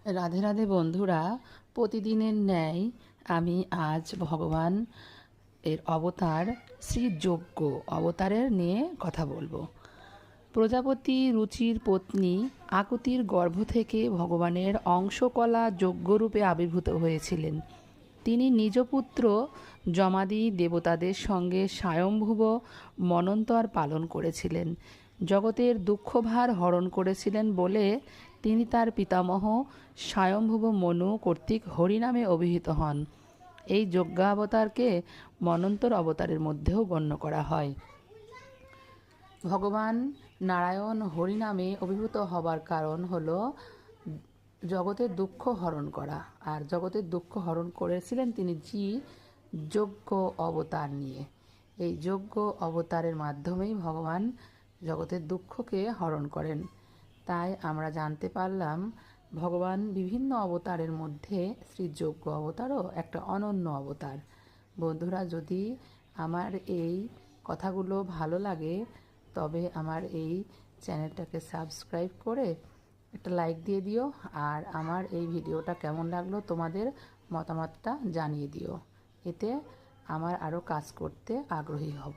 রাধে রাধে বন্ধুরা, প্রতিদিনের ন্যায় আমি আজ ভগবান এর অবতার শ্রী যজ্ঞ অবতারের নিয়ে কথা বলবো। প্রজাপতি রুচির পত্নী আকুতির গর্ভ থেকে ভগবানের অংশকলা যজ্ঞরূপে আবির্ভূত হয়েছিলেন। তিনি নিজ পুত্র যমাদি দেবতাদের সঙ্গে স্বয়ংভুব মন্বন্তর পালন করেছিলেন। জগতের দুঃখভার হরণ করেছিলেন বলে তিনি তার পিতামহ স্বয়ংভুব মনু কর্তৃক হরিনামে অভিহিত হন। এই যজ্ঞাবতারকে মন্বন্তর অবতারের মধ্যেও গণ্য করা হয়। ভগবান নারায়ণ হরিনামে অভিভূত হবার কারণ হলো জগতের দুঃখ হরণ করা, আর জগতের দুঃখ হরণ করেছিলেন তিনি যজ্ঞ অবতার নিয়ে। এই যজ্ঞ অবতারের মাধ্যমেই ভগবান জগতের দুঃখকে হরণ করেন। তাই আমরা জানতে পারলাম ভগবান বিভিন্ন অবতারের মধ্যে শ্রী যজ্ঞ অবতারও একটা অনন্য অবতার। বন্ধুরা, যদি আমার এই কথাগুলো ভালো লাগে তবে আমার এই চ্যানেলটাকে সাবস্ক্রাইব করে একটা লাইক দিয়ে দিও, আর আমার এই ভিডিওটা কেমন লাগলো তোমাদের মতামতটা জানিয়ে দিও। এতে আমার আরও কাজ করতে আগ্রহী হব।